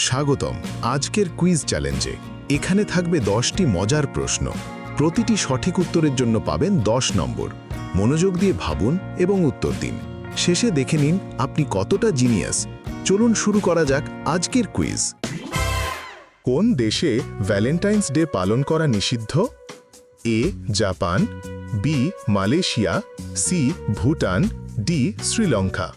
স্বাগতম আজকের কুইজ চ্যালেঞ্জে। এখানে থাকবে 10টি মজার প্রশ্ন। প্রতিটি সঠিক উত্তরের জন্য পাবেন 10 নম্বর। মনোযোগ দিয়ে ভাবুন এবং উত্তর দিন। শেষে দেখে নিন আপনি কতটা জিনিয়াস। চলুন শুরু করা যাক আজকের কুইজ। কোন দেশে ভ্যালেন্টাইন্স ডে পালন করা নিষিদ্ধ? A Japan, B Malaysia, C Bhutan, D Sri Lanka.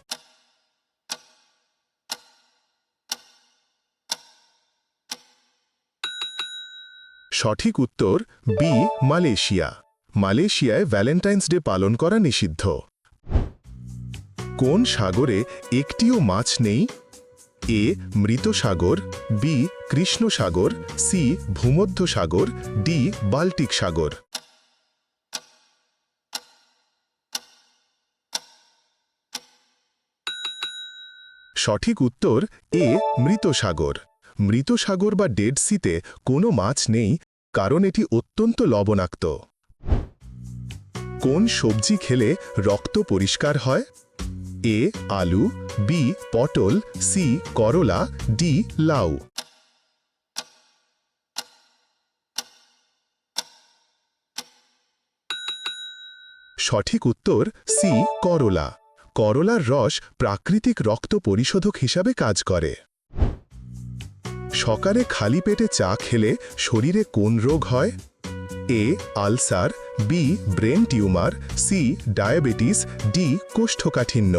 সঠিক উত্তর বি মালয়েশিয়া। মালয়েশিয়ায় ভ্যালেন্টাইন্স ডে পালন করা নিষিদ্ধ। কোন সাগরে একটিও মাছ নেই? এ মৃত সাগর, বি কৃষ্ণ সাগর, সি ভূমধ্য সাগর, ডি বাল্টিক সাগর। সঠিক উত্তর এ মৃত সাগর। মৃত সাগর বা ডেড সিতে কোনো মাছ নেই, কারণ এটি অত্যন্ত লবণাক্ত। কোন সবজি খেলে রক্ত পরিষ্কার হয়? এ আলু, বি পটল, সি করলা, ডি লাউ। সঠিক উত্তর সি করলা। করলার রস প্রাকৃতিক রক্ত পরিশোধক হিসাবে কাজ করে। সকালে খালি পেটে চা খেলে শরীরে কোন রোগ হয়? A ulcer, B brain tumour, C diabetes, D কোষ্ঠকাঠিন্য।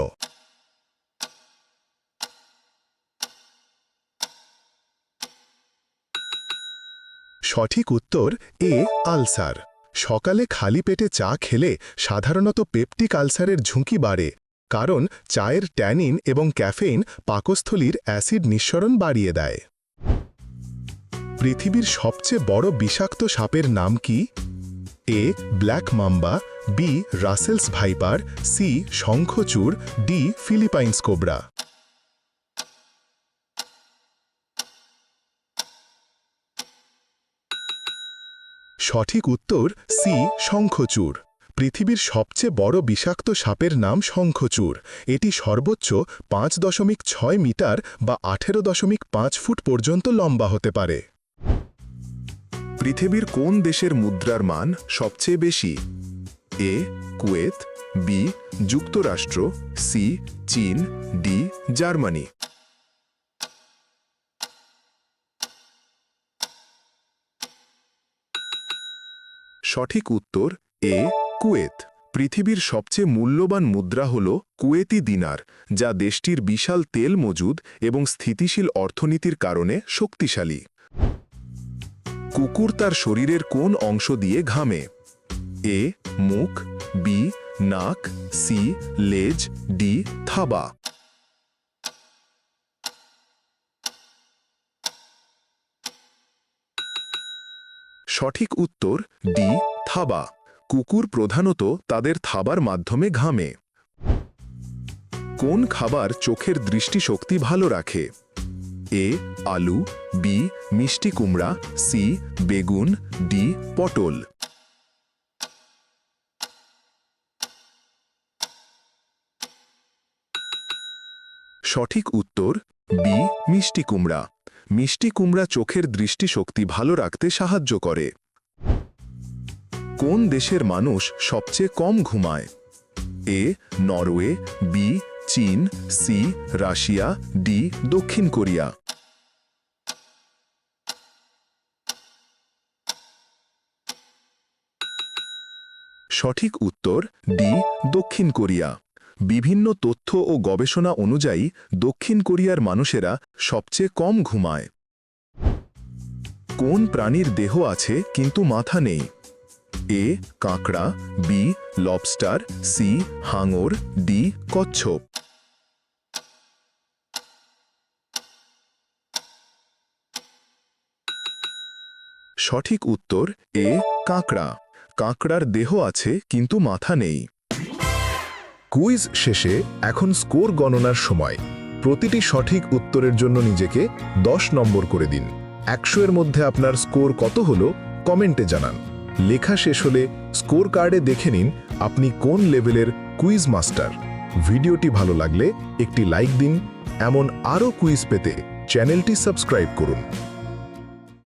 সঠিক উত্তর এ আলসার। সকালে খালি পেটে চা খেলে সাধারণত পেপটিক আলসারের ঝুঁকি বাড়ে, কারণ চায়ের ট্যানিন এবং ক্যাফেইন পাকস্থলীর অ্যাসিড নিঃসরণ বাড়িয়ে দেয়। পৃথিবীর সবচেয়ে বড় বিষাক্ত সাপের নাম কি? A black mamba, B Russell's viper, C শঙ্খচূড়, ডি ফিলিপাইন্স কোবরা। সঠিক উত্তর সি শঙ্খচূড়। পৃথিবীর সবচেয়ে বড় বিষাক্ত সাপের নাম শঙ্খচূড়। এটি সর্বোচ্চ 5.6 মিটার বা 18.5 ফুট পর্যন্ত লম্বা হতে পারে। পৃথিবীর কোন দেশের মুদ্রার মান সবচেয়ে বেশি? এ কুয়েত, বি যুক্তরাষ্ট্র, সি চীন, ডি জার্মানি। সঠিক উত্তর এ কুয়েত। পৃথিবীর সবচেয়ে মূল্যবান মুদ্রা হল কুয়েতি দিনার, যা দেশটির বিশাল তেল মজুদ এবং স্থিতিশীল অর্থনীতির কারণে শক্তিশালী। কুকুর তার শরীরের কোন অংশ দিয়ে ঘামে? এ মুখ, বি নাক, সি লেজ, ডি থাবা। সঠিক উত্তর ডি থাবা। কুকুর প্রধানত তাদের থাবার মাধ্যমে ঘামে। কোন খাবার চোখের দৃষ্টিশক্তি ভালো রাখে? এ আলু, বি মিষ্টি কুমড়া, সি বেগুন, ডি পটল। সঠিক উত্তর বি মিষ্টি কুমড়া। মিষ্টি কুমড়া চোখের দৃষ্টিশক্তি ভালো রাখতে সাহায্য করে। কোন দেশের মানুষ সবচেয়ে কম ঘুমায়? এ নরওয়ে, বি চীন, সি রাশিয়া, ডি দক্ষিণ কোরিয়া। সঠিক উত্তর ডি দক্ষিণ কোরিয়া। বিভিন্ন তথ্য ও গবেষণা অনুযায়ী দক্ষিণ কোরিয়ার মানুষেরা সবচেয়ে কম ঘুমায়। কোন প্রাণীর দেহ আছে কিন্তু মাথা নেই? এ কাঁকড়া, বি লবস্টার, সি হাঙর, ডি কচ্ছপ। সঠিক উত্তর এ কাঁকড়া। কাঁকড়ার দেহ আছে কিন্তু মাথা নেই। কুইজ শেষে এখন স্কোর গণনার সময়। প্রতিটি সঠিক উত্তরের জন্য নিজেকে 10 নম্বর করে দিন। 100 এর মধ্যে আপনার স্কোর কত হলো কমেন্টে জানান। লেখা শেষ হলে স্কোর কার্ডে দেখে নিন আপনি কোন লেভেলের কুইজ মাস্টার। ভিডিওটি ভালো লাগলে একটি লাইক দিন। এমন আরও কুইজ পেতে চ্যানেলটি সাবস্ক্রাইব করুন